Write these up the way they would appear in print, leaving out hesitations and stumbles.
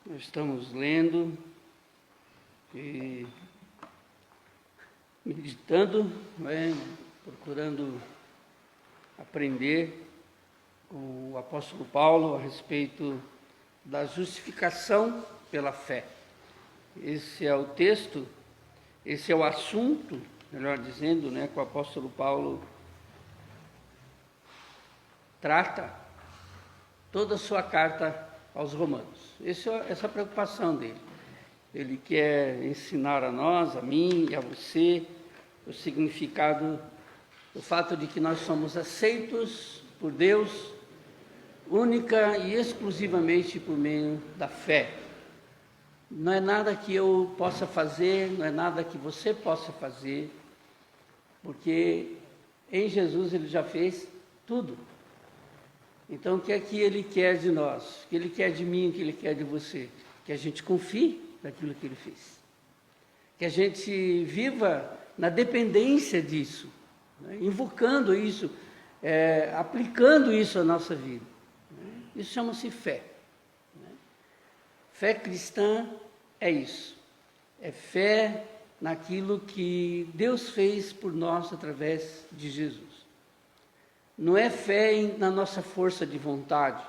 Nós estamos lendo e meditando, procurando aprender com o apóstolo Paulo a respeito da justificação pela fé. Esse é o texto, esse é o assunto, melhor dizendo, que o apóstolo Paulo trata toda a sua carta aos Romanos. Essa é a preocupação dele. Ele quer ensinar a nós, a mim e a você, o significado, o fato de que nós somos aceitos por Deus, única e exclusivamente por meio da fé. Não é nada que eu possa fazer, não é nada que você possa fazer, porque em Jesus ele já fez tudo. Então, o que é que ele quer de nós? O que ele quer de mim, o que ele quer de você? Que a gente confie naquilo que ele fez. Que a gente viva na dependência disso, invocando isso, aplicando isso à nossa vida. Isso chama-se fé. Fé cristã é isso. É fé naquilo que Deus fez por nós através de Jesus. Não é fé na nossa força de vontade,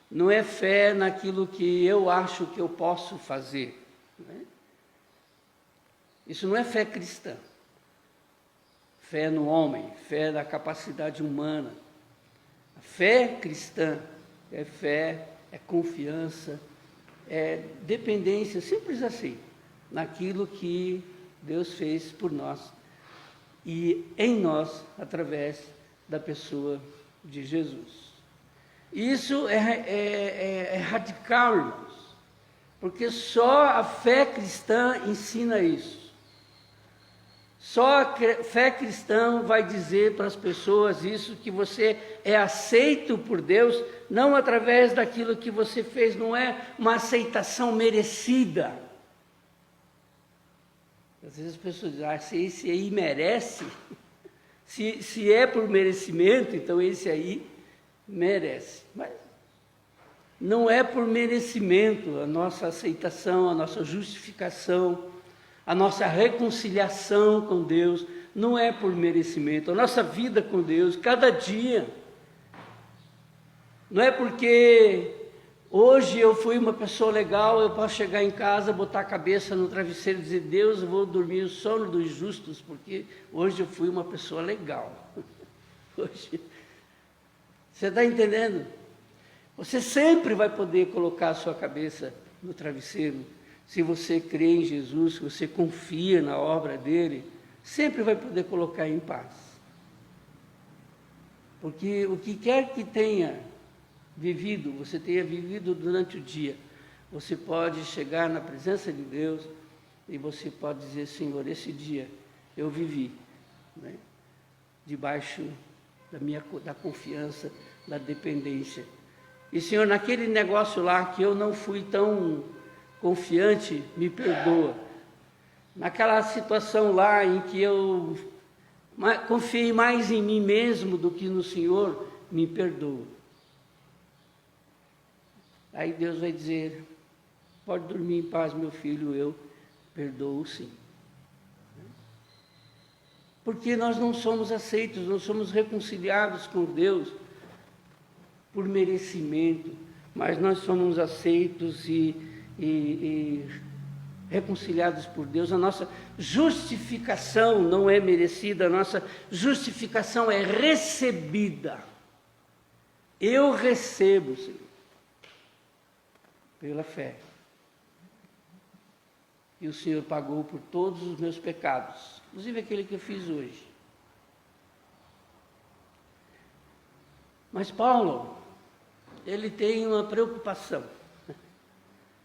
não é fé naquilo que eu acho que eu posso fazer. Isso não é fé cristã. Fé no homem, fé na capacidade humana. A fé cristã é fé, é confiança, é dependência, simples assim, naquilo que Deus fez por nós e em nós através da pessoa de Jesus. Isso é radical, irmãos, porque só a fé cristã ensina isso. Só a fé cristã vai dizer para as pessoas isso, que você é aceito por Deus, não através daquilo que você fez, não é uma aceitação merecida. Às vezes as pessoas dizem, se esse aí merece... Se é por merecimento, então esse aí merece. Mas não é por merecimento a nossa aceitação, a nossa justificação, a nossa reconciliação com Deus, não é por merecimento. A nossa vida com Deus, cada dia, não é porque hoje eu fui uma pessoa legal, eu posso chegar em casa, botar a cabeça no travesseiro e dizer, Deus, eu vou dormir o sono dos justos, porque hoje eu fui uma pessoa legal. Hoje, você está entendendo? Você sempre vai poder colocar a sua cabeça no travesseiro, se você crê em Jesus, se você confia na obra dele, sempre vai poder colocar em paz. Porque o que quer que tenha vivido, você tenha vivido durante o dia, você pode chegar na presença de Deus e você pode dizer, Senhor, esse dia eu vivi, debaixo da confiança, da dependência. E Senhor, naquele negócio lá que eu não fui tão confiante, me perdoa. Naquela situação lá em que eu confiei mais em mim mesmo do que no Senhor, me perdoa. Aí Deus vai dizer, pode dormir em paz, meu filho, eu perdoo sim. Porque nós não somos aceitos, não somos reconciliados com Deus por merecimento, mas nós somos aceitos e reconciliados por Deus. A nossa justificação não é merecida, a nossa justificação é recebida. Eu recebo, Senhor, pela fé. E o Senhor pagou por todos os meus pecados, inclusive aquele que eu fiz hoje. Mas Paulo, ele tem uma preocupação.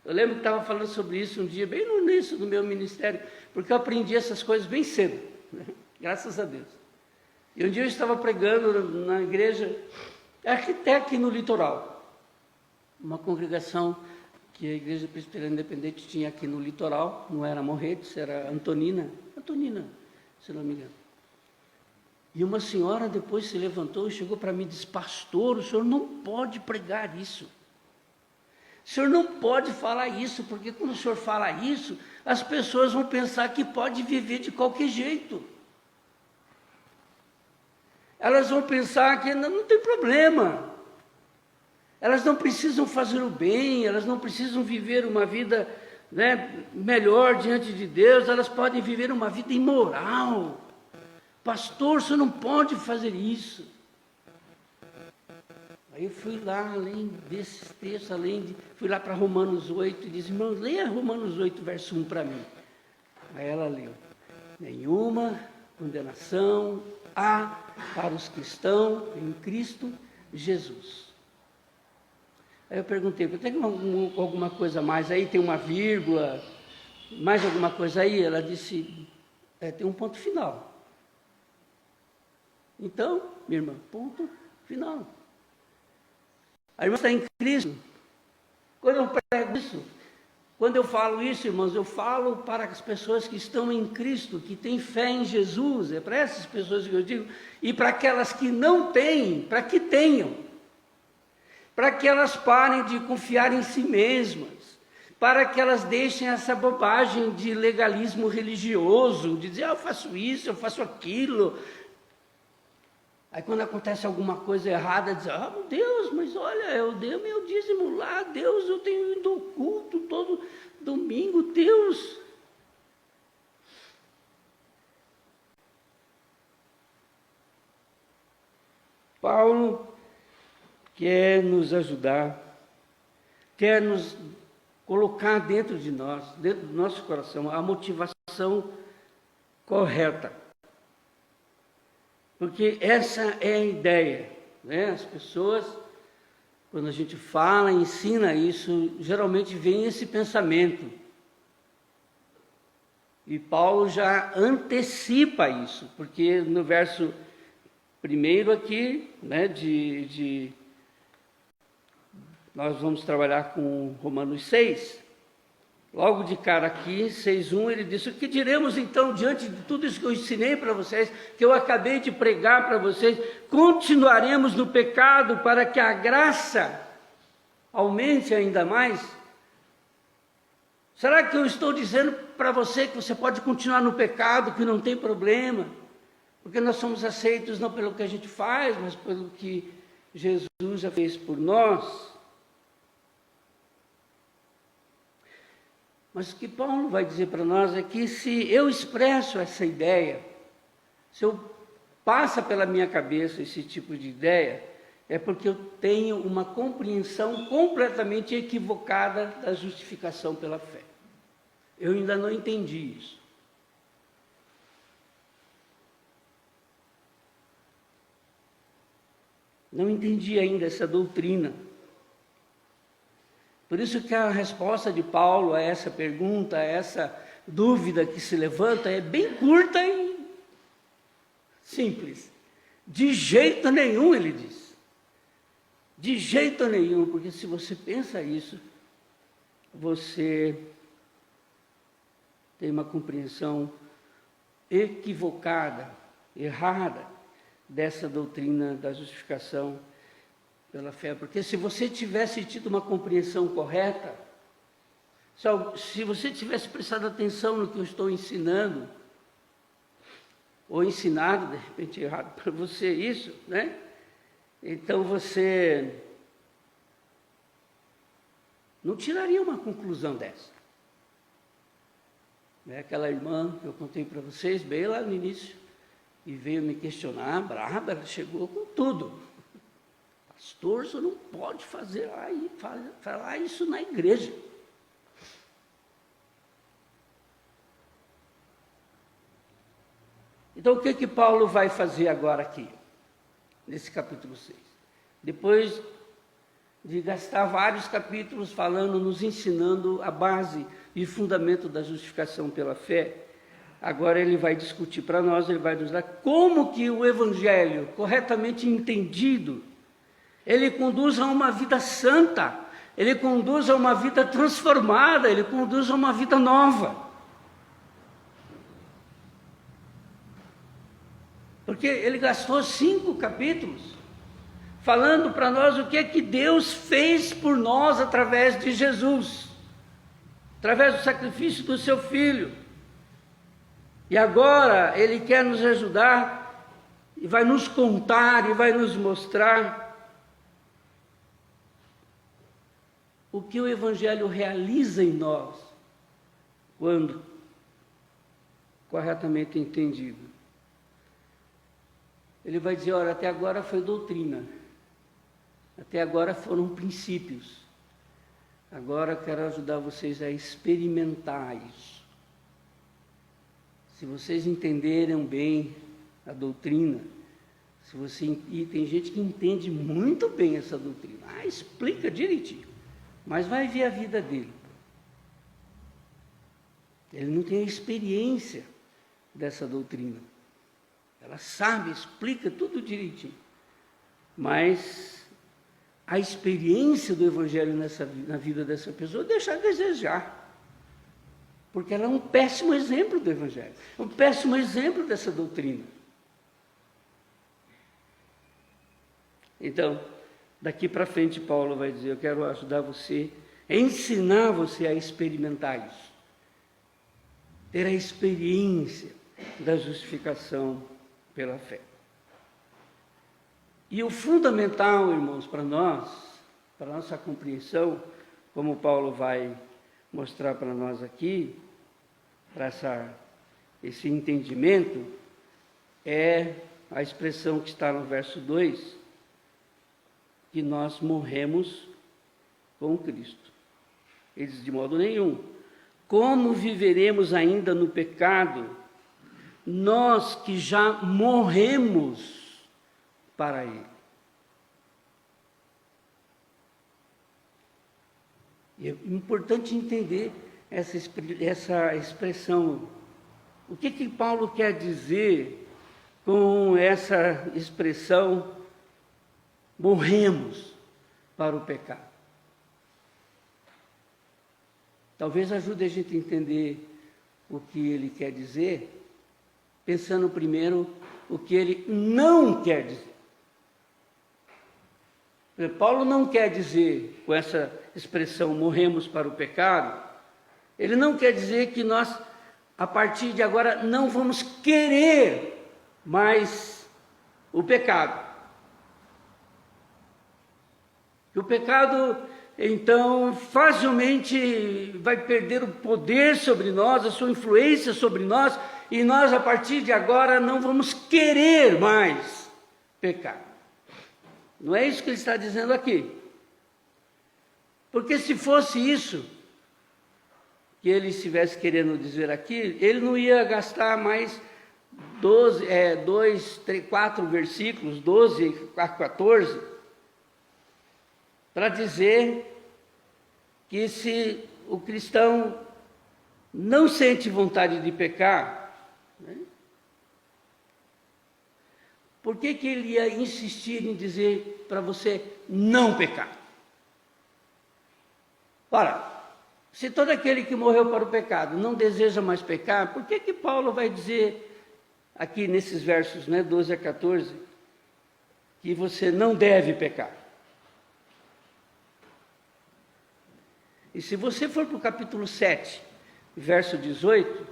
Eu lembro que estava falando sobre isso um dia, bem no início do meu ministério, porque eu aprendi essas coisas bem cedo, graças a Deus. E um dia eu estava pregando na igreja, até aqui no litoral, uma congregação que a Igreja Presbiteriana Independente tinha aqui no litoral, não era Morretes, era Antonina, se não me engano. E uma senhora depois se levantou e chegou para mim e disse, pastor, o senhor não pode pregar isso. O senhor não pode falar isso, porque quando o senhor fala isso, as pessoas vão pensar que pode viver de qualquer jeito. Elas vão pensar que não tem problema. Elas não precisam fazer o bem, elas não precisam viver uma vida, né, melhor diante de Deus, elas podem viver uma vida imoral. Pastor, você não pode fazer isso. Aí eu fui lá, além desses textos, fui lá para Romanos 8 e disse, irmãos, leia Romanos 8, verso 1 para mim. Aí ela leu, nenhuma condenação há para os que estão em Cristo Jesus. Aí eu perguntei, tem alguma coisa mais aí? Tem uma vírgula? Mais alguma coisa aí? Ela disse, tem um ponto final. Então, minha irmã, ponto final. A irmã está em Cristo. Quando eu prego isso, quando eu falo isso, irmãos, eu falo para as pessoas que estão em Cristo, que têm fé em Jesus, é para essas pessoas que eu digo, e para aquelas que não têm, para que tenham. Para que elas parem de confiar em si mesmas, para que elas deixem essa bobagem de legalismo religioso, de dizer, eu faço isso, eu faço aquilo. Aí quando acontece alguma coisa errada, diz, meu Deus, mas olha, eu dei meu dízimo lá, Deus, eu tenho ido ao culto todo domingo, Deus. Paulo quer nos ajudar, quer nos colocar dentro de nós, dentro do nosso coração, a motivação correta. Porque essa é a ideia, né? As pessoas, quando a gente fala, ensina isso, geralmente vem esse pensamento. E Paulo já antecipa isso, porque no verso 1 aqui, né, nós vamos trabalhar com Romanos 6, logo de cara aqui, 6:1, ele disse, o que diremos então diante de tudo isso que eu ensinei para vocês, que eu acabei de pregar para vocês, continuaremos no pecado para que a graça aumente ainda mais? Será que eu estou dizendo para você que você pode continuar no pecado, que não tem problema? Porque nós somos aceitos não pelo que a gente faz, mas pelo que Jesus já fez por nós. Mas o que Paulo vai dizer para nós é que se eu expresso essa ideia, se eu passa pela minha cabeça esse tipo de ideia, é porque eu tenho uma compreensão completamente equivocada da justificação pela fé. Eu ainda não entendi isso. Não entendi ainda essa doutrina. Por isso que a resposta de Paulo a essa pergunta, a essa dúvida que se levanta, é bem curta e simples. De jeito nenhum, ele diz. De jeito nenhum, porque se você pensa isso, você tem uma compreensão equivocada, errada, dessa doutrina da justificação pela fé. Porque se você tivesse tido uma compreensão correta, se você tivesse prestado atenção no que eu estou ensinando, ou ensinado, de repente, errado para você isso, né? Então você não tiraria uma conclusão dessa. Aquela irmã que eu contei para vocês, bem lá no início, e veio me questionar, brava, ela chegou com tudo. Pastor, você não pode falar isso na igreja. Então, o que Paulo vai fazer agora aqui, nesse capítulo 6? Depois de gastar vários capítulos falando, nos ensinando a base e fundamento da justificação pela fé, agora ele vai discutir para nós, ele vai nos dar como que o Evangelho, corretamente entendido, ele conduz a uma vida santa, ele conduz a uma vida transformada, ele conduz a uma vida nova. Porque ele gastou 5 capítulos falando para nós o que é que Deus fez por nós através de Jesus, através do sacrifício do seu Filho. E agora Ele quer nos ajudar e vai nos contar e vai nos mostrar o que o Evangelho realiza em nós, quando corretamente entendido. Ele vai dizer, olha, até agora foi doutrina, até agora foram princípios, agora eu quero ajudar vocês a experimentar isso. Se vocês entenderem bem a doutrina, e tem gente que entende muito bem essa doutrina, explica direitinho, mas vai ver a vida dele. Ele não tem a experiência dessa doutrina. Ela sabe, explica tudo direitinho. Mas a experiência do Evangelho na vida dessa pessoa deixa a desejar. Porque ela é um péssimo exemplo do Evangelho. Um péssimo exemplo dessa doutrina. Então, daqui para frente, Paulo vai dizer, eu quero ajudar você, ensinar você a experimentar isso. Ter a experiência da justificação pela fé. E o fundamental, irmãos, para nós, para a nossa compreensão, como Paulo vai mostrar para nós aqui, para esse entendimento, é a expressão que está no verso 2, que nós morremos com Cristo. Ele diz, de modo nenhum. Como viveremos ainda no pecado, nós que já morremos para Ele? E é importante entender essa expressão. O que Paulo quer dizer com essa expressão, morremos para o pecado? Talvez ajude a gente a entender o que ele quer dizer, pensando primeiro o que ele não quer dizer. Paulo não quer dizer, com essa expressão, morremos para o pecado, ele não quer dizer que nós, a partir de agora, não vamos querer mais o pecado. Que o pecado, então, facilmente vai perder o poder sobre nós, a sua influência sobre nós, e nós, a partir de agora, não vamos querer mais pecar. Não é isso que ele está dizendo aqui. Porque se fosse isso que ele estivesse querendo dizer aqui, ele não ia gastar mais 4 versículos, 12 a 14, para dizer que se o cristão não sente vontade de pecar, né, por que ele ia insistir em dizer para você não pecar? Ora, se todo aquele que morreu para o pecado não deseja mais pecar, por que Paulo vai dizer aqui nesses versos, 12 a 14, que você não deve pecar? E se você for para o capítulo 7, verso 18,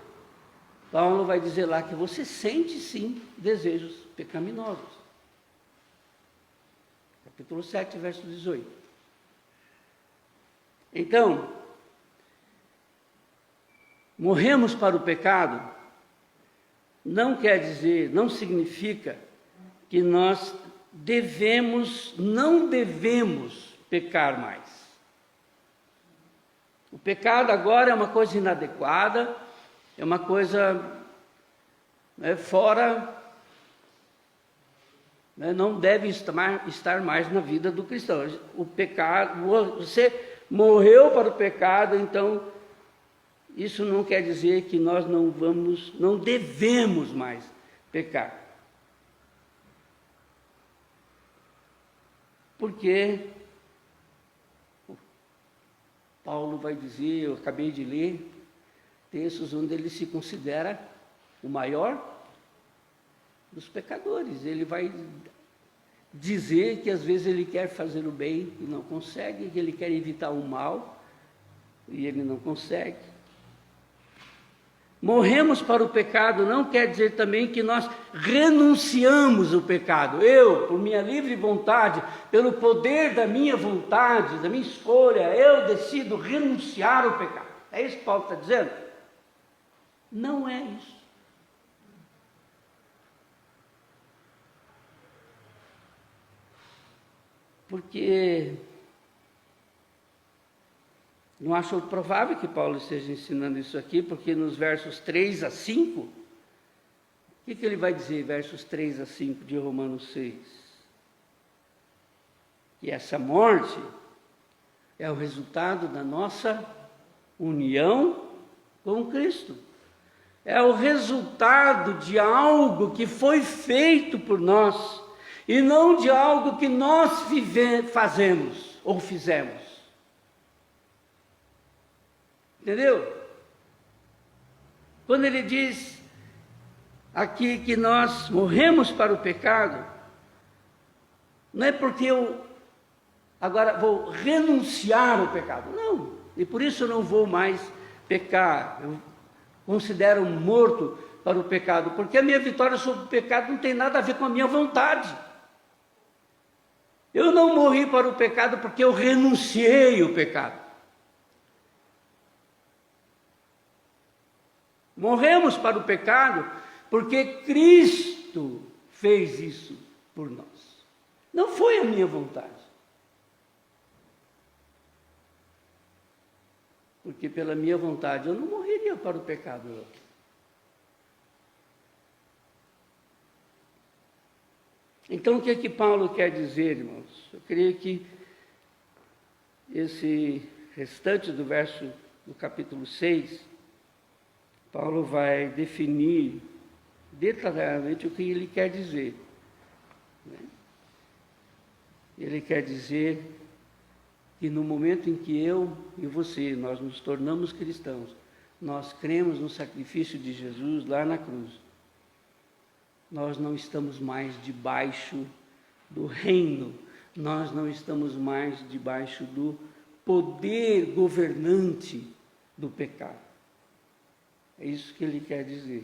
Paulo vai dizer lá que você sente sim desejos pecaminosos. Capítulo 7, verso 18. Então, morremos para o pecado não quer dizer, não significa que nós não devemos pecar mais. O pecado agora é uma coisa inadequada, é uma coisa fora, não deve estar mais na vida do cristão. O pecado, você morreu para o pecado, então isso não quer dizer que nós não devemos mais pecar. Porque Paulo vai dizer, eu acabei de ler textos onde ele se considera o maior dos pecadores. Ele vai dizer que às vezes ele quer fazer o bem e não consegue, que ele quer evitar o mal e ele não consegue. Morremos para o pecado não quer dizer também que nós renunciamos o pecado. Eu, por minha livre vontade, pelo poder da minha vontade, da minha escolha, eu decido renunciar ao pecado. É isso que Paulo está dizendo? Não é isso. Porque não acho provável que Paulo esteja ensinando isso aqui, porque nos versos 3 a 5, o que ele vai dizer, versos 3 a 5 de Romanos 6? Que essa morte é o resultado da nossa união com Cristo. É o resultado de algo que foi feito por nós, e não de algo que nós fazemos ou fizemos. Entendeu? Quando ele diz aqui que nós morremos para o pecado, não é porque eu agora vou renunciar ao pecado, não, e por isso eu não vou mais pecar, eu considero morto para o pecado, porque a minha vitória sobre o pecado não tem nada a ver com a minha vontade. Eu não morri para o pecado porque eu renunciei ao pecado. Morremos para o pecado porque Cristo fez isso por nós. Não foi a minha vontade. Porque pela minha vontade eu não morreria para o pecado. Então o que é que Paulo quer dizer, irmãos? Eu creio que esse restante do verso do capítulo 6, Paulo vai definir detalhadamente o que ele quer dizer. Ele quer dizer que no momento em que eu e você, nós nos tornamos cristãos, nós cremos no sacrifício de Jesus lá na cruz, nós não estamos mais debaixo do reino, nós não estamos mais debaixo do poder governante do pecado. É isso que ele quer dizer.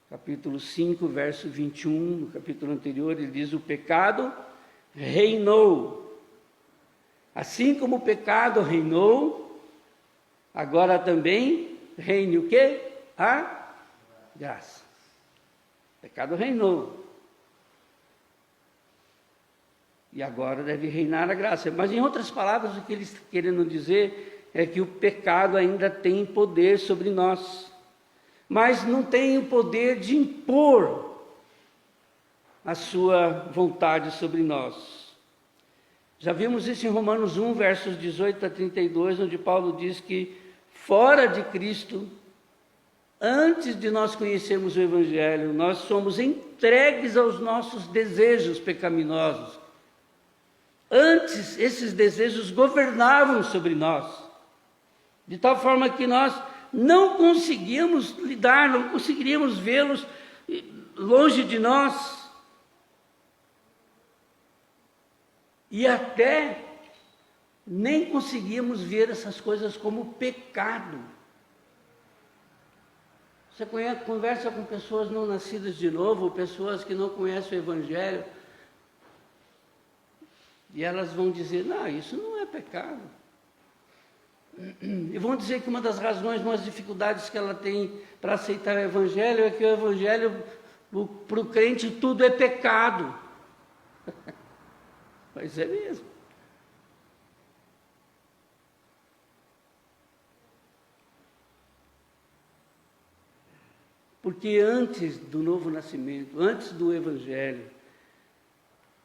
Capítulo 5, verso 21, no capítulo anterior, ele diz: o pecado reinou. Assim como o pecado reinou, agora também reine o quê? A graça. O pecado reinou. E agora deve reinar a graça. Mas, em outras palavras, o que ele está querendo dizer é que o pecado ainda tem poder sobre nós, mas não tem o poder de impor a sua vontade sobre nós. Já vimos isso em Romanos 1, versos 18 a 32, onde Paulo diz que fora de Cristo, antes de nós conhecermos o Evangelho, nós somos entregues aos nossos desejos pecaminosos. Antes, esses desejos governavam sobre nós, de tal forma que nós não conseguíamos lidar, não conseguiríamos vê-los longe de nós. E até nem conseguíamos ver essas coisas como pecado. Você conversa com pessoas não nascidas de novo, pessoas que não conhecem o Evangelho, e elas vão dizer: não, isso não é pecado. E vão dizer que uma das razões, uma das dificuldades que ela tem para aceitar o Evangelho é que o Evangelho, para o crente, tudo é pecado. Mas é mesmo. Porque antes do novo nascimento, antes do Evangelho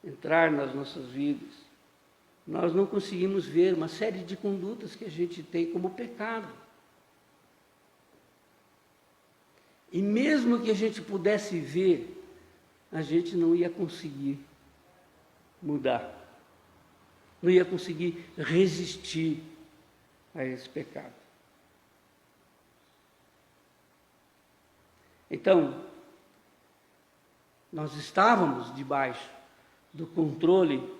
entrar nas nossas vidas, nós não conseguimos ver uma série de condutas que a gente tem como pecado. E mesmo que a gente pudesse ver, a gente não ia conseguir mudar. Não ia conseguir resistir a esse pecado. Então, Nós estávamos debaixo do controle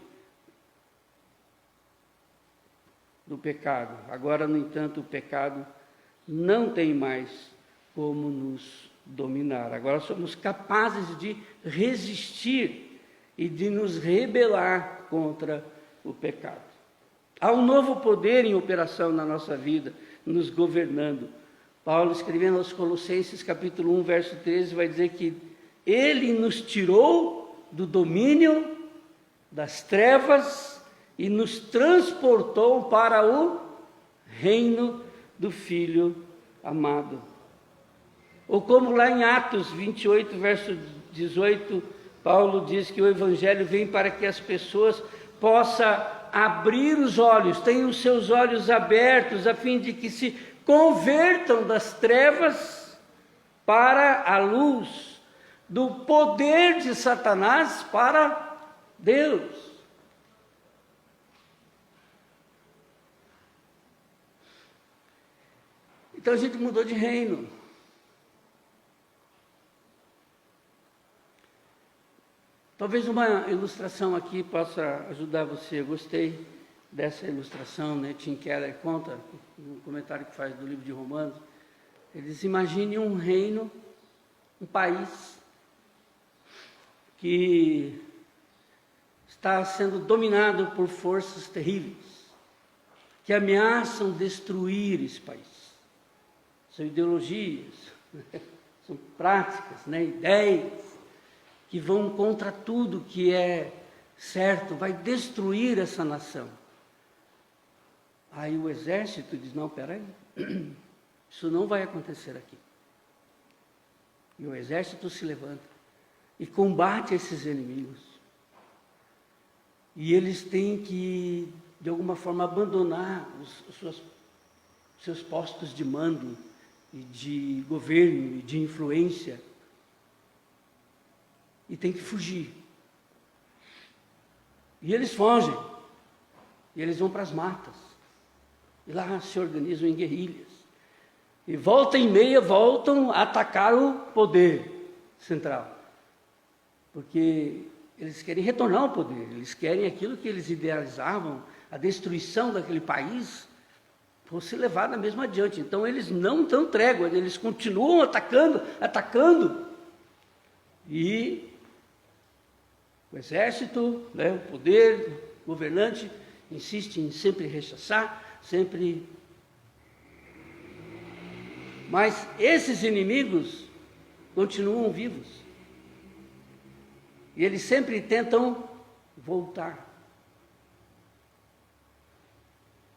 do pecado. Agora, no entanto, o pecado não tem mais como nos dominar. Agora somos capazes de resistir e de nos rebelar contra o pecado. Há um novo poder em operação na nossa vida, nos governando. Paulo, escrevendo aos Colossenses, capítulo 1, verso 13, vai dizer que Ele nos tirou do domínio das trevas e nos transportou para o reino do Filho amado. Ou como lá em Atos 28, verso 18, Paulo diz que o Evangelho vem para que as pessoas possam abrir os olhos, tenham os seus olhos abertos, a fim de que se convertam das trevas para a luz, do poder de Satanás para Deus. Então a gente mudou de reino. Talvez uma ilustração aqui possa ajudar você. Eu gostei dessa ilustração, né? Tim Keller conta, no comentário que faz do livro de Romanos, eles imaginem um reino, um país que está sendo dominado por forças terríveis, que ameaçam destruir esse país. São ideologias, são práticas, né? Ideias, que vão contra tudo que é certo, vai destruir essa nação. Aí o exército diz, não, peraí, isso não vai acontecer aqui. E o exército se levanta e combate esses inimigos. E eles têm que, de alguma forma, abandonar os seus postos de mando, e de governo, e de influência, e tem que fugir. E eles fogem, e eles vão para as matas, e lá se organizam em guerrilhas, e volta e meia voltam a atacar o poder central, porque eles querem retornar ao poder, eles querem aquilo que eles idealizavam, a destruição daquele país, fosse levada mesmo adiante. Então eles não dão trégua, eles continuam atacando, e o exército, né, o poder governante, insiste em sempre rechaçar, sempre. Mas esses inimigos continuam vivos. E eles sempre tentam voltar.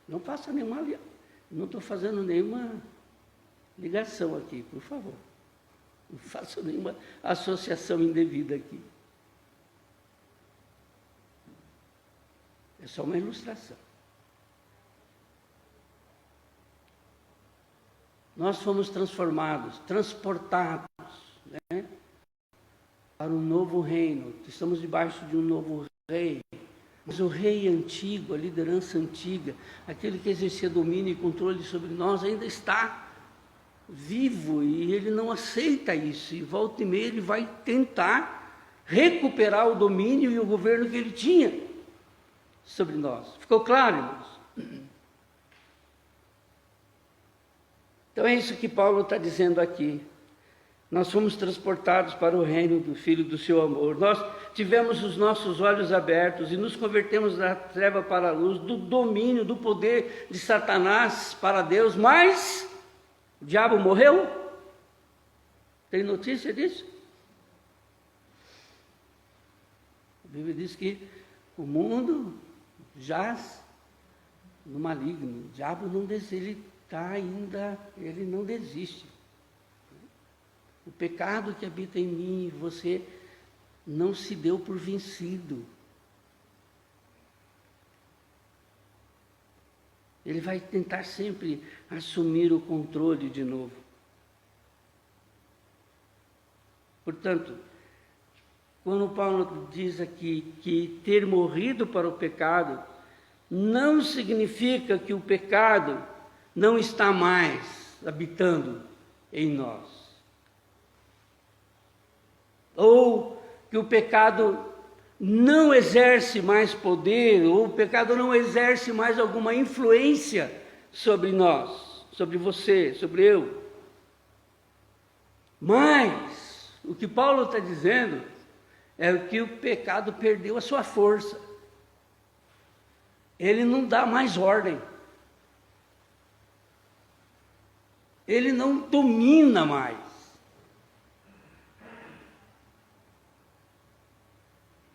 Não faça nenhuma, não estou fazendo nenhuma ligação aqui, por favor. Não faça nenhuma associação indevida aqui. É só uma ilustração. Nós fomos transformados, transportados, né, para um novo reino. Estamos debaixo de um novo rei. Mas o rei antigo, a liderança antiga, aquele que exercia domínio e controle sobre nós, ainda está vivo e ele não aceita isso. E volta e meia ele vai tentar recuperar o domínio e o governo que ele tinha sobre nós. Ficou claro, irmãos? Então é isso que Paulo está dizendo aqui. Nós fomos transportados para o reino do Filho do seu amor. Nós tivemos os nossos olhos abertos e nos convertemos da treva para a luz, do domínio, do poder de Satanás para Deus. Mas o diabo morreu? Tem notícia disso? A Bíblia diz que o mundo jaz no maligno. O diabo não ele está ainda, ele não desiste. O pecado que habita em mim, você não se deu por vencido. Ele vai tentar sempre assumir o controle de novo. Portanto, quando Paulo diz aqui que ter morrido para o pecado, não significa que o pecado não está mais habitando em nós. Ou que o pecado não exerce mais poder, ou o pecado não exerce mais alguma influência sobre nós, sobre você, sobre eu. Mas o que Paulo está dizendo é que o pecado perdeu a sua força. Ele não dá mais ordem. Ele não domina mais.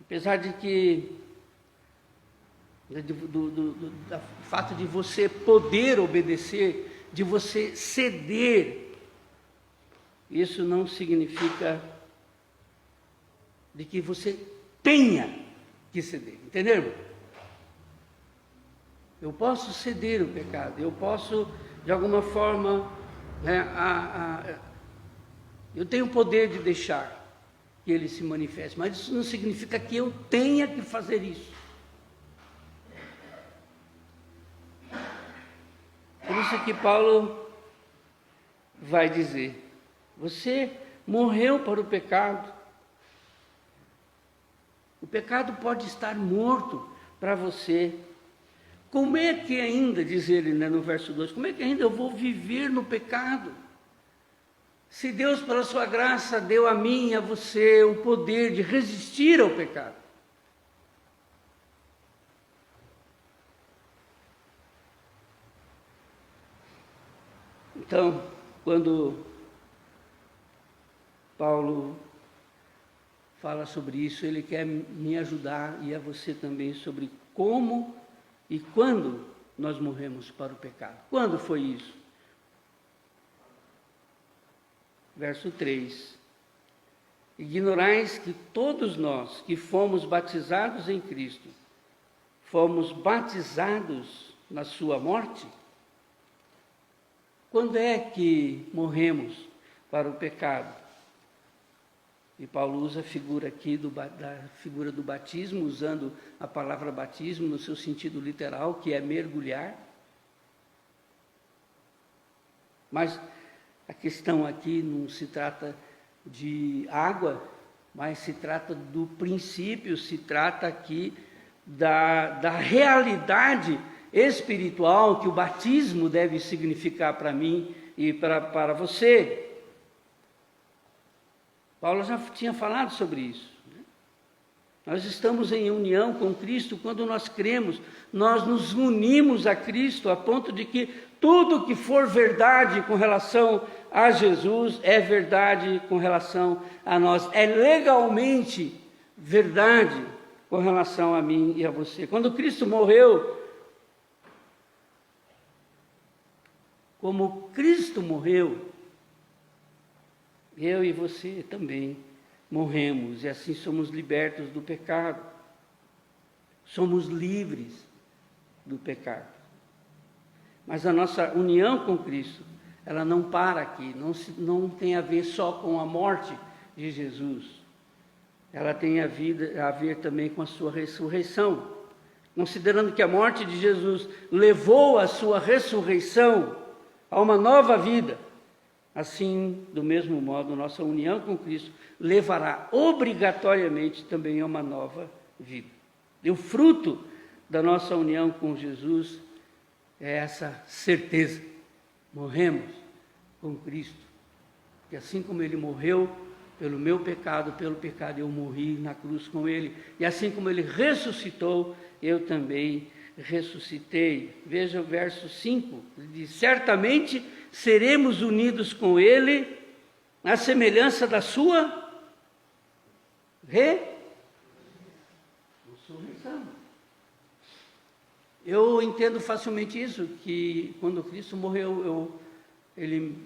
Apesar de que do fato de você poder obedecer, de você ceder, isso não significa de que você tenha que ceder, entenderam? Eu posso ceder o pecado, eu posso, de alguma forma, eu tenho o poder de deixar que ele se manifeste, mas isso não significa que eu tenha que fazer isso. Por isso que Paulo vai dizer: você morreu para o pecado. O pecado pode estar morto para você. Como é que ainda, diz ele, no verso 2, como é que ainda eu vou viver no pecado? Se Deus, pela sua graça, deu a mim e a você o poder de resistir ao pecado. Então, quando Paulo fala sobre isso, ele quer me ajudar e a você também sobre como e quando nós morremos para o pecado. Quando foi isso? Verso 3. Ignorais que todos nós que fomos batizados em Cristo, fomos batizados na sua morte? Quando é que morremos para o pecado? E Paulo usa a figura aqui da figura do batismo, usando a palavra batismo no seu sentido literal, que é mergulhar. Mas a questão aqui não se trata de água, mas se trata do princípio, se trata aqui da realidade espiritual que o batismo deve significar para mim e para você. Paulo já tinha falado sobre isso. Nós estamos em união com Cristo quando nós cremos, nós nos unimos a Cristo a ponto de que tudo que for verdade com relação a Jesus é verdade com relação a nós, é legalmente verdade com relação a mim e a você. Quando Cristo morreu, como Cristo morreu, eu e você também morremos, e assim somos libertos do pecado. Somos livres do pecado. Mas a nossa união com Cristo, ela não para aqui, não tem a ver só com a morte de Jesus. Ela tem a ver também com a sua ressurreição. Considerando que a morte de Jesus levou a sua ressurreição a uma nova vida, assim, do mesmo modo, nossa união com Cristo levará obrigatoriamente também a uma nova vida. E o fruto da nossa união com Jesus é essa certeza. Morremos com Cristo. E assim como Ele morreu pelo meu pecado, pelo pecado eu morri na cruz com Ele. E assim como Ele ressuscitou, eu também ressuscitei. Veja o verso 5, diz: certamente seremos unidos com Ele na semelhança da sua ressurreição. Eu entendo facilmente isso, que quando Cristo morreu, Ele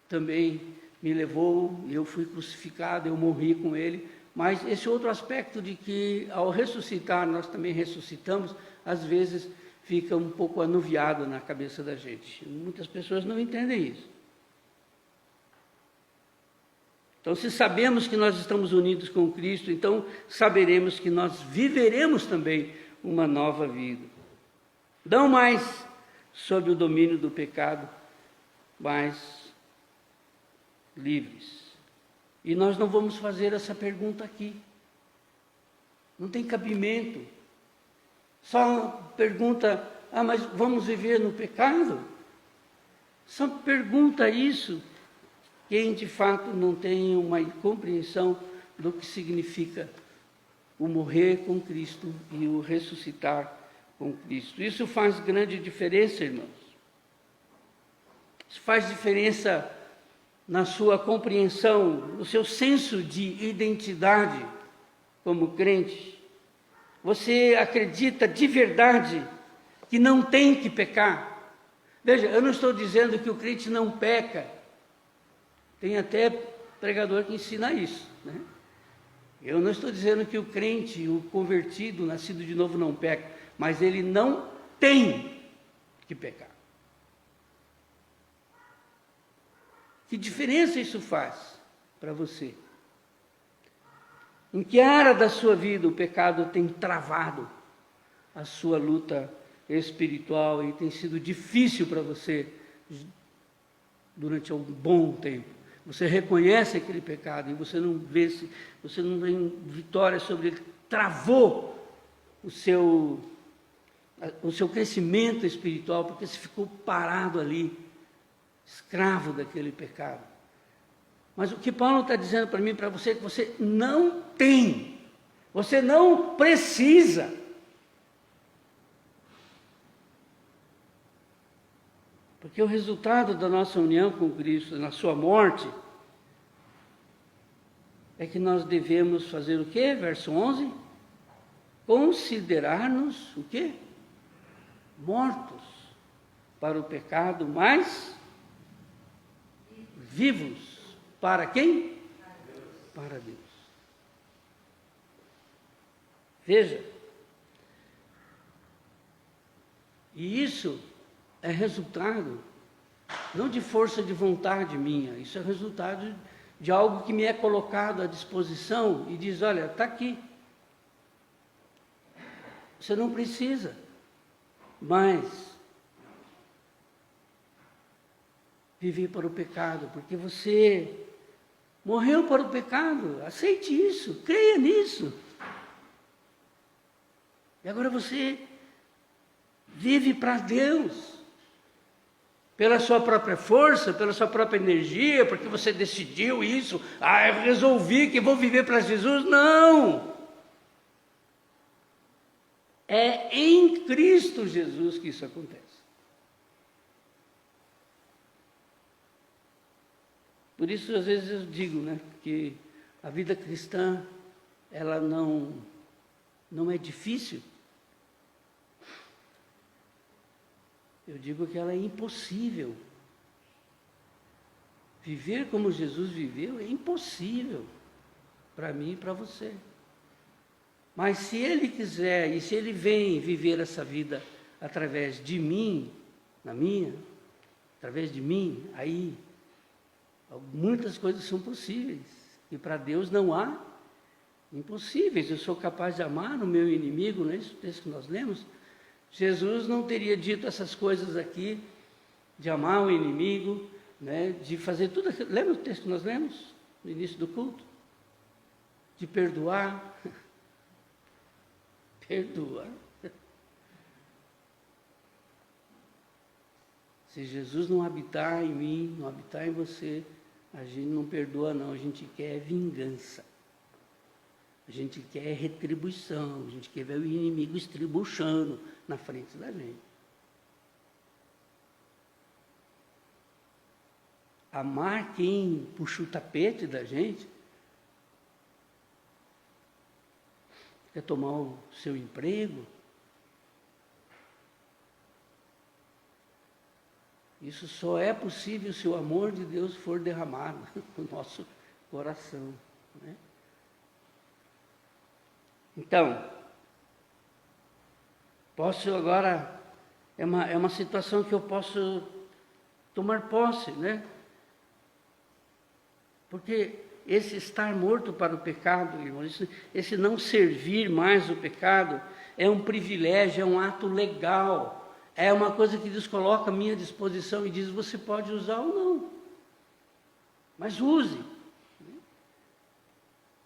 também me levou, eu fui crucificado, eu morri com Ele, mas esse outro aspecto de que ao ressuscitar nós também ressuscitamos, às vezes fica um pouco anuviado na cabeça da gente. Muitas pessoas não entendem isso. Então, se sabemos que nós estamos unidos com Cristo, então saberemos que nós viveremos também uma nova vida. Não mais sob o domínio do pecado, mas livres. E nós não vamos fazer essa pergunta aqui. Não tem cabimento. Só pergunta, mas vamos viver no pecado? Só pergunta isso quem de fato não tem uma compreensão do que significa o morrer com Cristo e o ressuscitar com Cristo. Isso faz grande diferença, irmãos. Isso faz diferença na sua compreensão, no seu senso de identidade como crente. Você acredita de verdade que não tem que pecar. Veja, eu não estou dizendo que o crente não peca. Tem até pregador que ensina isso, né? Eu não estou dizendo que o crente, o convertido, nascido de novo, não peca, mas ele não tem que pecar. Que diferença isso faz para você? Em que área da sua vida o pecado tem travado a sua luta espiritual e tem sido difícil para você durante um bom tempo? Você reconhece aquele pecado e você não vê, você não tem vitória sobre ele, travou o seu crescimento espiritual, porque você ficou parado ali, escravo daquele pecado. Mas o que Paulo está dizendo para mim e para você é que você não tem, você não precisa. Porque o resultado da nossa união com Cristo, na sua morte, é que nós devemos fazer o quê? Verso 11. Considerar-nos o quê? Mortos para o pecado, mas vivos para quem? Para Deus. Veja. E isso é resultado, não de força de vontade minha, isso é resultado de algo que me é colocado à disposição e diz, olha, está aqui. Você não precisa, mas viver para o pecado, porque você morreu para o pecado, aceite isso, creia nisso. E agora você vive para Deus. Pela sua própria força, pela sua própria energia, porque você decidiu isso, eu resolvi que vou viver para Jesus. Não! É em Cristo Jesus que isso acontece. Por isso, às vezes eu digo, né, que a vida cristã, ela não é difícil. Eu digo que ela é impossível. Viver como Jesus viveu é impossível para mim e para você. Mas se Ele quiser, e se Ele vem viver essa vida através de mim, através de mim, aí muitas coisas são possíveis. E para Deus não há impossíveis. Eu sou capaz de amar o meu inimigo, não é isso? O texto que nós lemos. Jesus não teria dito essas coisas aqui, de amar o inimigo, né, de fazer tudo aquilo. Lembra o texto que nós lemos no início do culto? De perdoar. Perdoar. Se Jesus não habitar em mim, não habitar em você, a gente não perdoa não, a gente quer vingança. A gente quer retribuição, a gente quer ver o inimigo estribuchando na frente da gente. Amar quem puxa o tapete da gente, quer tomar o seu emprego, isso só é possível se o amor de Deus for derramado no nosso coração, né? Então, posso agora, é uma situação que eu posso tomar posse, né? Porque esse estar morto para o pecado, irmãos, esse não servir mais o pecado, é um privilégio, é um ato legal, é uma coisa que Deus coloca à minha disposição e diz, você pode usar ou não, mas use.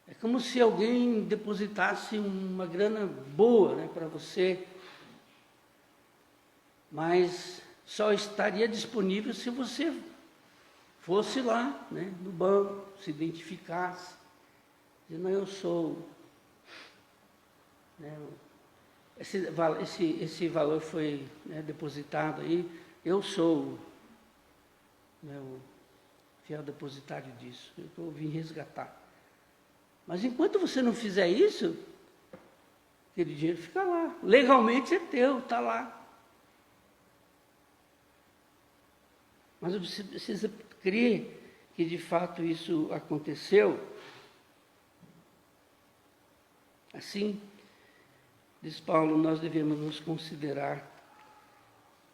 É como se alguém depositasse uma grana boa, né, para você, mas só estaria disponível se você fosse lá, né, no banco, se identificasse, dizendo, eu sou, né, esse valor foi, né, depositado aí, eu sou, né, o fiel depositário disso, eu vim resgatar. Mas enquanto você não fizer isso, aquele dinheiro fica lá. Legalmente é teu, está lá. Mas você precisa crer que de fato isso aconteceu. Assim, diz Paulo, nós devemos nos considerar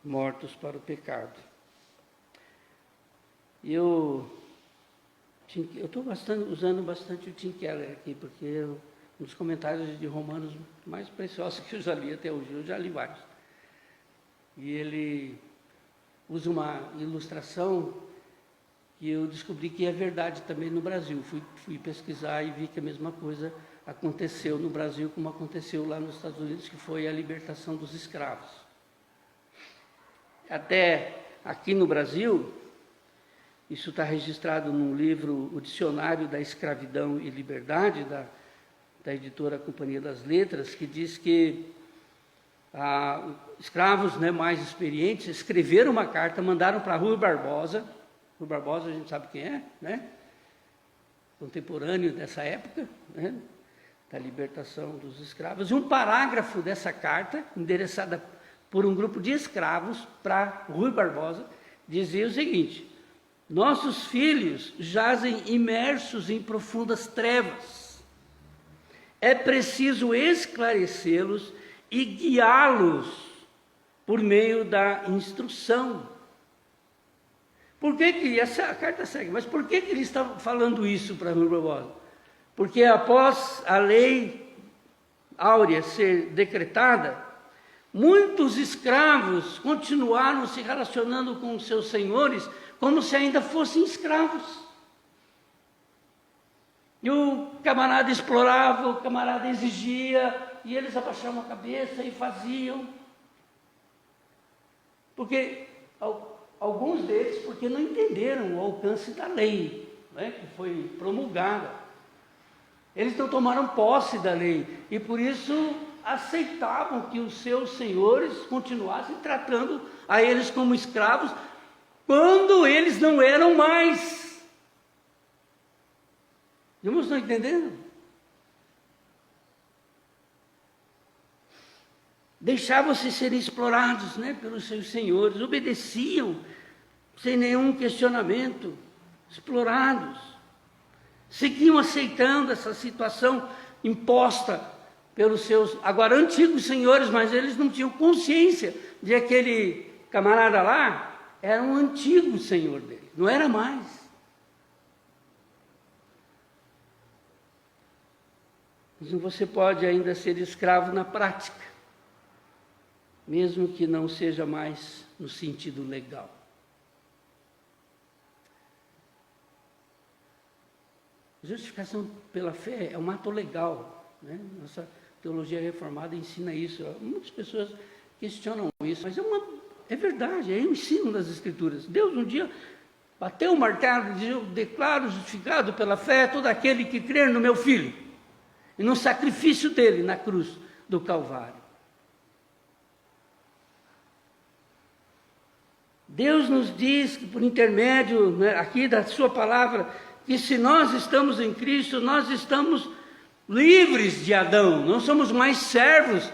mortos para o pecado. E eu estou usando bastante o Tim Keller aqui, porque é um dos comentários de Romanos mais preciosos que eu já li até hoje. Eu já li vários. E ele usa uma ilustração que eu descobri que é verdade também no Brasil. Fui pesquisar e vi que a mesma coisa aconteceu no Brasil como aconteceu lá nos Estados Unidos, que foi a libertação dos escravos. Até aqui no Brasil, isso está registrado num livro, o Dicionário da Escravidão e Liberdade, da editora Companhia das Letras, que diz que escravos, né, mais experientes escreveram uma carta, mandaram para Rui Barbosa. Rui Barbosa a gente sabe quem é, né? Contemporâneo dessa época, né, da libertação dos escravos. E um parágrafo dessa carta, endereçada por um grupo de escravos para Rui Barbosa, dizia o seguinte: nossos filhos jazem imersos em profundas trevas. É preciso esclarecê-los e guiá-los por meio da instrução. Por que essa carta segue? Mas por que ele está falando isso para Rui Barbosa? Porque após a lei áurea ser decretada, muitos escravos continuaram se relacionando com os seus senhores como se ainda fossem escravos. E o camarada explorava, o camarada exigia, e eles abaixavam a cabeça e faziam. Porque alguns deles, porque não entenderam o alcance da lei, né, que foi promulgada. Eles não tomaram posse da lei, e por isso aceitavam que os seus senhores continuassem tratando a eles como escravos, quando eles não eram mais. Irmãos, estão entendendo? Deixavam-se ser explorados, né, pelos seus senhores, obedeciam sem nenhum questionamento, explorados. Seguiam aceitando essa situação imposta pelos seus, agora, antigos senhores, mas eles não tinham consciência de aquele camarada lá era um antigo senhor dele, não era mais. Mas você pode ainda ser escravo na prática, mesmo que não seja mais no sentido legal. Justificação pela fé é um ato legal, né? Nossa teologia reformada ensina isso. Muitas pessoas questionam isso, mas é verdade, é o ensino das Escrituras. Deus um dia bateu o martelo e disse: eu declaro justificado pela fé todo aquele que crer no meu Filho e no sacrifício dele na cruz do Calvário. Deus nos diz que por intermédio, né, aqui da sua palavra, que se nós estamos em Cristo, nós estamos livres de Adão, não somos mais servos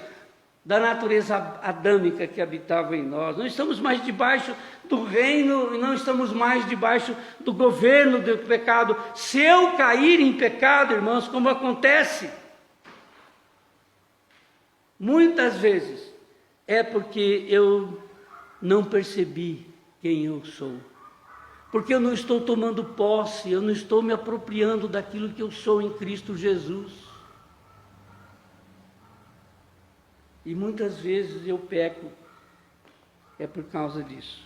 da natureza adâmica que habitava em nós, não estamos mais debaixo do reino, não estamos mais debaixo do governo do pecado. Se eu cair em pecado, irmãos, como acontece muitas vezes, é porque eu não percebi quem eu sou. Porque eu não estou tomando posse, eu não estou me apropriando daquilo que eu sou em Cristo Jesus. E muitas vezes eu peco, é por causa disso.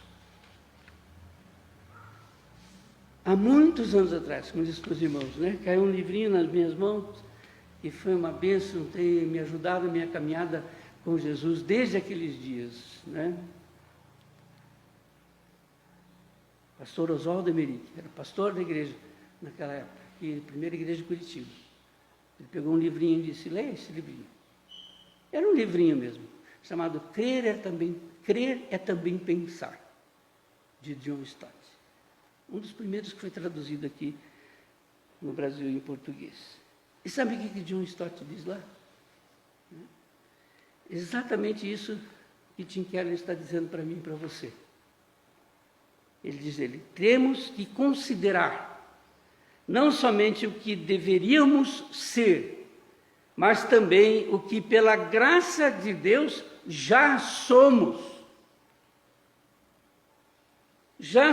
há muitos anos atrás, como disse para os irmãos, né? Caiu um livrinho nas minhas mãos, e foi uma bênção, tem me ajudado na minha caminhada com Jesus desde aqueles dias, né? Pastor Oswaldo Emerick, era pastor da igreja naquela época, e primeira igreja de Curitiba. Ele pegou um livrinho e disse: leia esse livrinho. Era um livrinho mesmo, chamado Crer é Também Pensar, de John Stott. Um dos primeiros que foi traduzido aqui no Brasil em português. E sabe o que John Stott diz lá? Exatamente isso que Tim Keller está dizendo para mim e para você. Ele diz: temos que considerar não somente o que deveríamos ser, mas também o que pela graça de Deus já somos. Já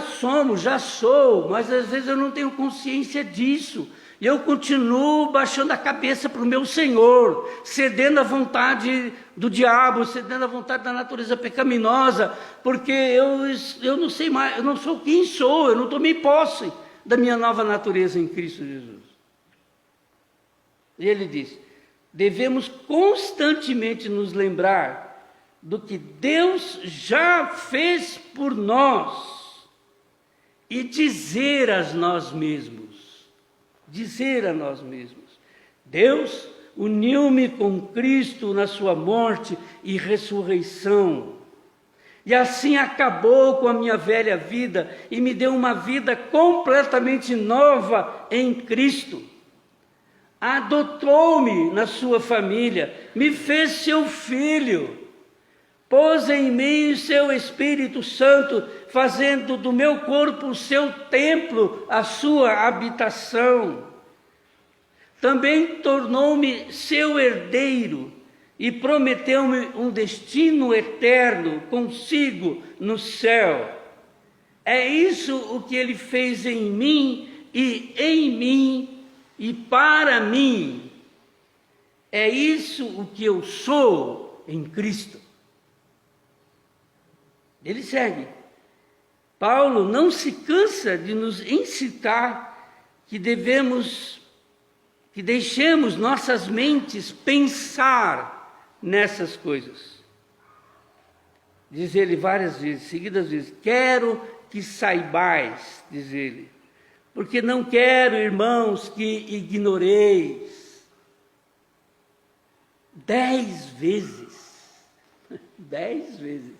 sou, mas às vezes eu não tenho consciência disso. E eu continuo baixando a cabeça para o meu Senhor, cedendo à vontade do diabo, cedendo à vontade da natureza pecaminosa, porque eu não sei mais, eu não sou quem sou, eu não tomei posse da minha nova natureza em Cristo Jesus. E ele diz: devemos constantemente nos lembrar do que Deus já fez por nós e dizer a nós mesmos, Deus uniu-me com Cristo na sua morte e ressurreição, e assim acabou com a minha velha vida e me deu uma vida completamente nova em Cristo. Adotou-me na sua família, me fez seu filho, pôs em mim o seu Espírito Santo, fazendo do meu corpo o seu templo, a sua habitação. Também tornou-me seu herdeiro e prometeu-me um destino eterno consigo no céu. É isso o que ele fez em mim e para mim. É isso o que eu sou em Cristo. Ele segue. Paulo não se cansa de nos incitar que deixemos nossas mentes pensar nessas coisas. Diz ele várias vezes, seguidas vezes: quero que saibais, diz ele, porque não quero, irmãos, que ignoreis. 10 vezes, 10 vezes,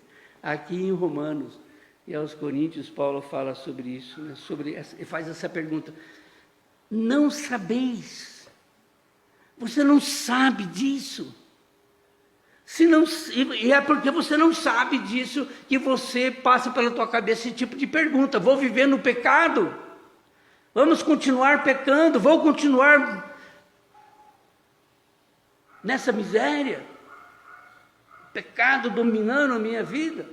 aqui em Romanos e aos Coríntios, Paulo fala sobre isso, né? E faz essa pergunta: não sabeis? Você não sabe disso? E é porque você não sabe disso que você passa pela tua cabeça esse tipo de pergunta: vou viver no pecado? Vamos continuar pecando? Vou continuar nessa miséria? Pecado dominando a minha vida?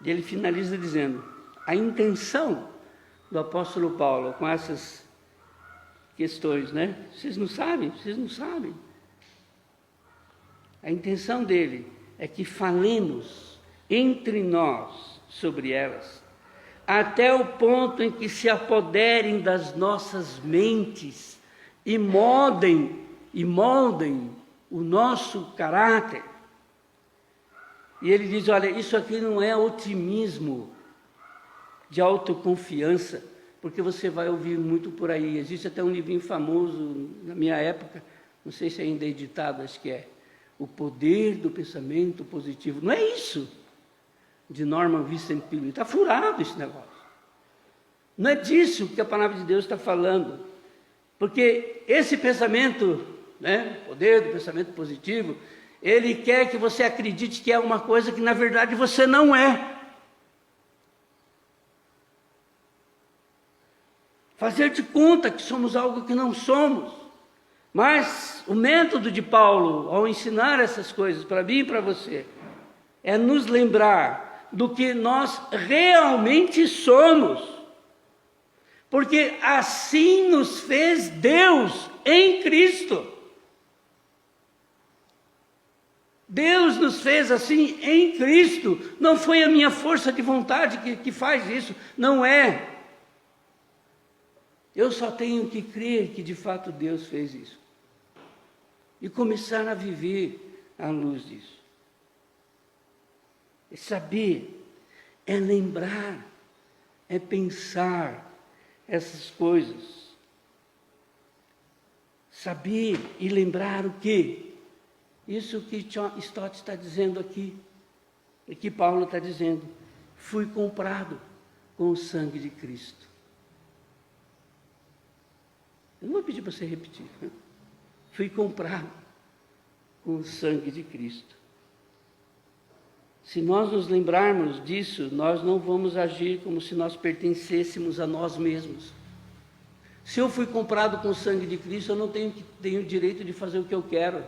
E ele finaliza dizendo: a intenção do apóstolo Paulo com essas questões, né? Vocês não sabem. A intenção dele é que falemos entre nós sobre elas, até o ponto em que se apoderem das nossas mentes e moldem o nosso caráter. E ele diz: olha, isso aqui não é otimismo de autoconfiança, porque você vai ouvir muito por aí. Existe até um livrinho famoso na minha época, não sei se ainda é editado, acho que é O Poder do Pensamento Positivo. Não é isso, de Norman Vincent Peale. Está furado esse negócio. Não é disso que a palavra de Deus está falando, porque esse pensamento, né, poder do pensamento positivo, ele quer que você acredite que é uma coisa que na verdade você não é. Fazer de conta que somos algo que não somos. Mas o método de Paulo, ao ensinar essas coisas para mim e para você, é nos lembrar do que nós realmente somos. Porque assim nos fez Deus em Cristo. Deus nos fez assim em Cristo. Não foi a minha força de vontade que faz isso. Não é. Eu só tenho que crer que de fato Deus fez isso. E começar a viver à luz disso. É saber, é lembrar, é pensar essas coisas. Saber e lembrar o quê? Isso que John Stott está dizendo aqui, e que Paulo está dizendo. Fui comprado com o sangue de Cristo. Eu não vou pedir para você repetir. Fui comprado com o sangue de Cristo. Se nós nos lembrarmos disso, nós não vamos agir como se nós pertencêssemos a nós mesmos. Se eu fui comprado com o sangue de Cristo, eu não tenho direito de fazer o que eu quero.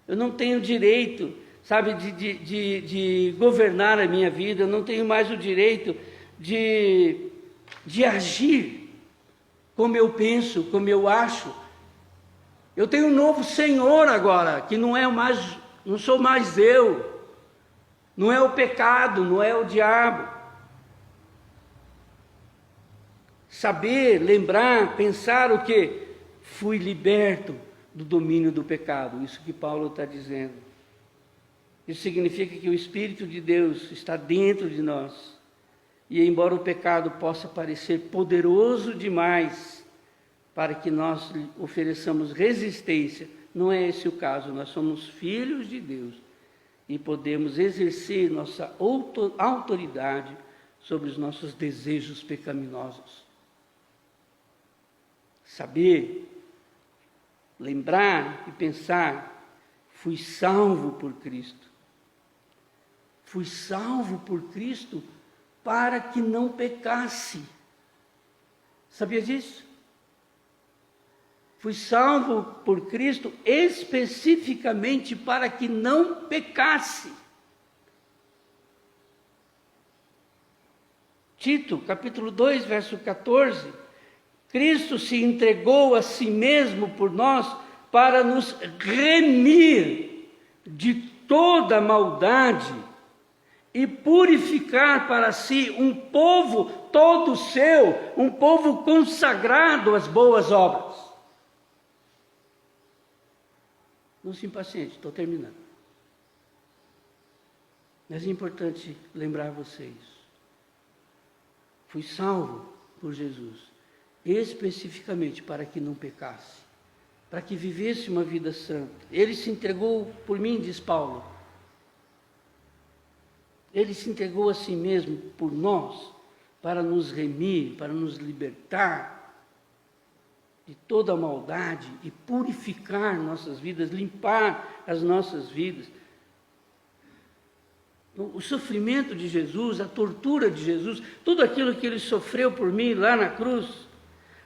Eu não tenho direito, sabe, de governar a minha vida. Eu não tenho mais o direito de agir como eu penso, como eu acho. Eu tenho um novo Senhor agora, que não sou mais eu. Não é o pecado, não é o diabo. Saber, lembrar, pensar o quê? Fui liberto do domínio do pecado. Isso que Paulo está dizendo. Isso significa que o Espírito de Deus está dentro de nós. E embora o pecado possa parecer poderoso demais para que nós lhe ofereçamos resistência, não é esse o caso. Nós somos filhos de Deus. E podemos exercer nossa autoridade sobre os nossos desejos pecaminosos. Saber, lembrar e pensar, fui salvo por Cristo. Fui salvo por Cristo para que não pecasse. Sabia disso? Fui salvo por Cristo especificamente para que não pecasse. Tito, capítulo 2, verso 14. Cristo se entregou a si mesmo por nós para nos remir de toda maldade e purificar para si um povo todo seu, um povo consagrado às boas obras. Não se impaciente, estou terminando. Mas é importante lembrar vocês. Fui salvo por Jesus, especificamente para que não pecasse, para que vivesse uma vida santa. Ele se entregou por mim, diz Paulo. Ele se entregou a si mesmo por nós, para nos remir, para nos libertar de toda a maldade e purificar nossas vidas, limpar as nossas vidas. O sofrimento de Jesus, a tortura de Jesus, tudo aquilo que ele sofreu por mim lá na cruz,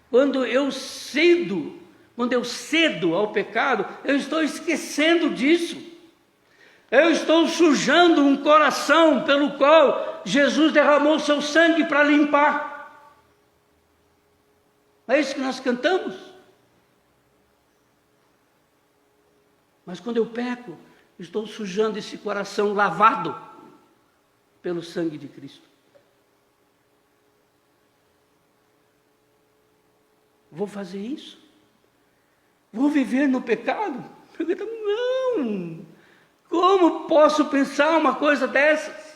quando eu cedo ao pecado, eu estou esquecendo disso. Eu estou sujando um coração pelo qual Jesus derramou seu sangue para limpar. É isso que nós cantamos. Mas quando eu peco, estou sujando esse coração lavado pelo sangue de Cristo. Vou fazer isso? Vou viver no pecado? Não! Como posso pensar uma coisa dessas?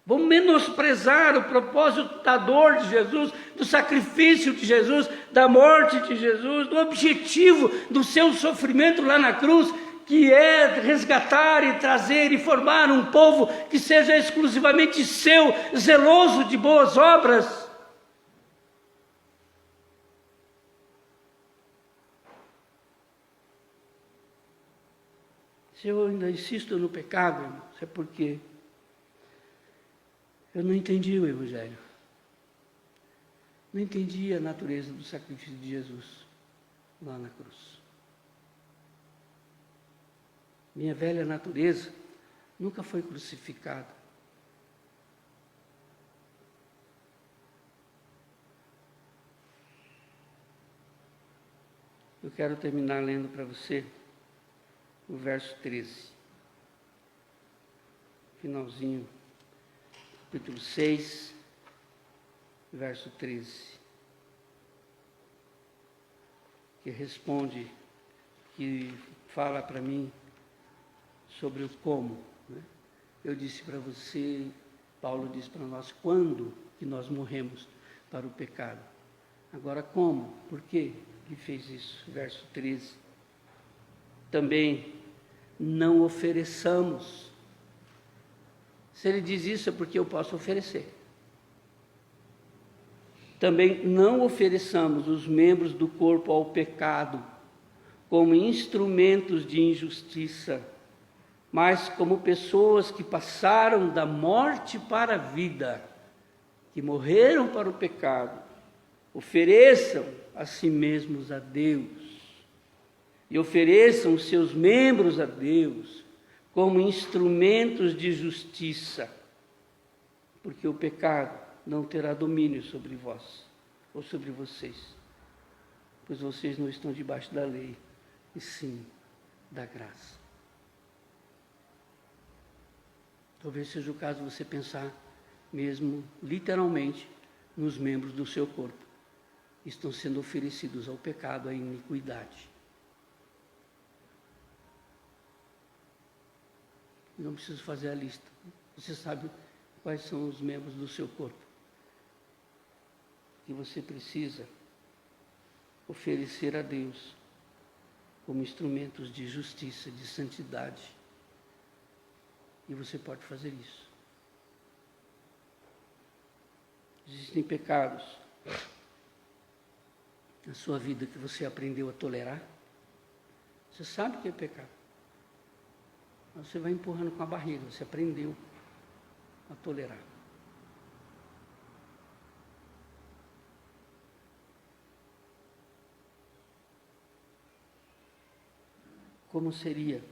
Vou menosprezar o propósito da dor de Jesus, do sacrifício de Jesus, da morte de Jesus, do objetivo do seu sofrimento lá na cruz, que é resgatar e trazer e formar um povo que seja exclusivamente seu, zeloso de boas obras. Se eu ainda insisto no pecado, irmãos, é porque eu não entendi o Evangelho. Não entendi a natureza do sacrifício de Jesus lá na cruz. Minha velha natureza nunca foi crucificada. Eu quero terminar lendo para você o verso 13. Finalzinho, capítulo 6, verso 13. Que responde, que fala para mim sobre o como. Né? Eu disse para você, Paulo disse para nós, quando que nós morremos para o pecado? Agora como? Por que ele fez isso? Verso 13. Também não ofereçamos. Se ele diz isso é porque eu posso oferecer. Também não ofereçamos os membros do corpo ao pecado como instrumentos de injustiça, mas como pessoas que passaram da morte para a vida, que morreram para o pecado, ofereçam a si mesmos a Deus e ofereçam os seus membros a Deus como instrumentos de justiça, porque o pecado não terá domínio sobre vós ou sobre vocês, pois vocês não estão debaixo da lei, e sim da graça. Talvez seja o caso de você pensar mesmo literalmente nos membros do seu corpo que estão sendo oferecidos ao pecado, à iniquidade. Não preciso fazer a lista. Você sabe quais são os membros do seu corpo que você precisa oferecer a Deus como instrumentos de justiça, de santidade. E você pode fazer isso. Existem pecados na sua vida que você aprendeu a tolerar. Você sabe que é pecado. Mas você vai empurrando com a barriga, você aprendeu a tolerar. Como seria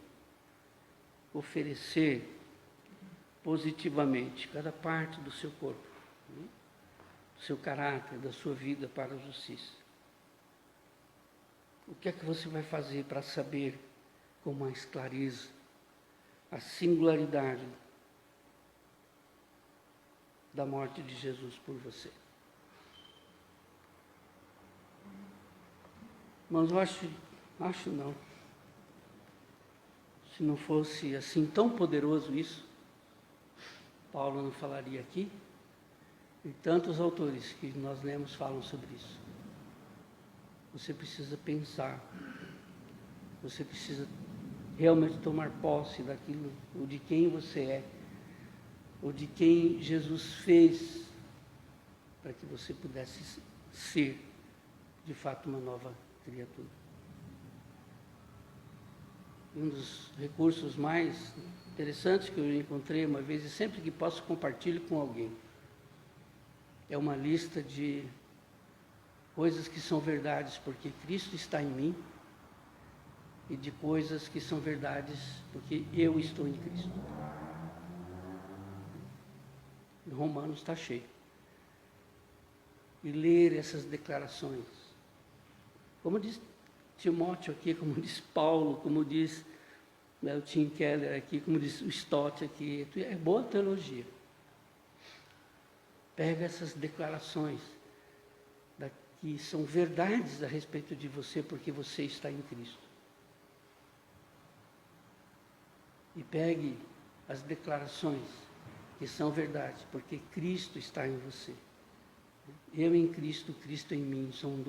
oferecer positivamente cada parte do seu corpo, do seu caráter, da sua vida para a justiça? O que é que você vai fazer para saber com mais clareza a singularidade da morte de Jesus por você? Mas eu acho não. Se não fosse assim tão poderoso isso, Paulo não falaria aqui, e tantos autores que nós lemos falam sobre isso. Você precisa pensar, você precisa realmente tomar posse daquilo, ou de quem você é, ou de quem Jesus fez, para que você pudesse ser, de fato, uma nova criatura. Um dos recursos mais interessantes que eu encontrei uma vez, e sempre que posso compartilho com alguém, é uma lista de coisas que são verdades porque Cristo está em mim, e de coisas que são verdades porque eu estou em Cristo. Em Romanos está cheio. E ler essas declarações, como diz Timóteo aqui, como diz Paulo, como diz o Tim Keller aqui, como diz o Stott aqui, é boa teologia. Pega essas declarações que são verdades a respeito de você, porque você está em Cristo. E pegue as declarações que são verdades, porque Cristo está em você. Eu em Cristo, Cristo em mim, são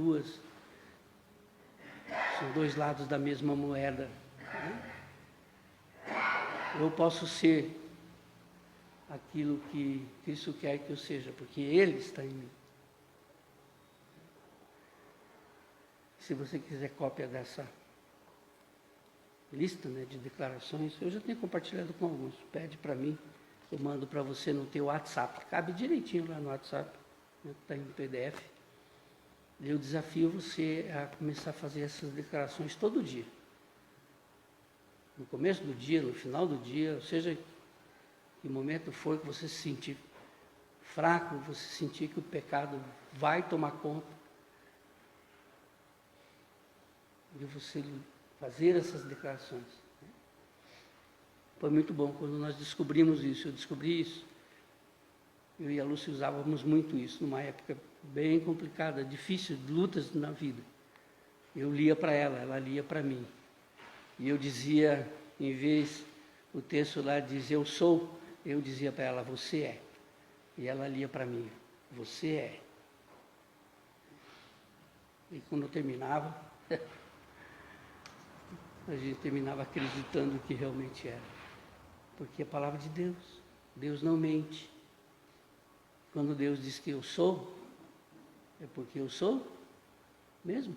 dois lados da mesma moeda. Né? Eu posso ser aquilo que Cristo quer que eu seja, porque Ele está em mim. Se você quiser cópia dessa lista, né, de declarações, eu já tenho compartilhado com alguns. Pede para mim, eu mando para você no teu WhatsApp. Cabe direitinho lá no WhatsApp, né, está em PDF. Eu desafio você a começar a fazer essas declarações todo dia. No começo do dia, no final do dia, ou seja, que momento for que você se sentir fraco, você sentir que o pecado vai tomar conta, e você fazer essas declarações. Foi muito bom quando nós descobrimos isso, eu descobri isso. Eu e a Lúcia usávamos muito isso, numa época bem complicada, difícil, de lutas na vida. Eu lia para ela lia para mim. E eu dizia, em vez, o texto lá diz eu sou, eu dizia para ela, você é. E ela lia para mim, você é. E quando eu terminava, a gente terminava acreditando que realmente era. Porque é a palavra de Deus, Deus não mente. Quando Deus diz que eu sou, é porque eu sou mesmo.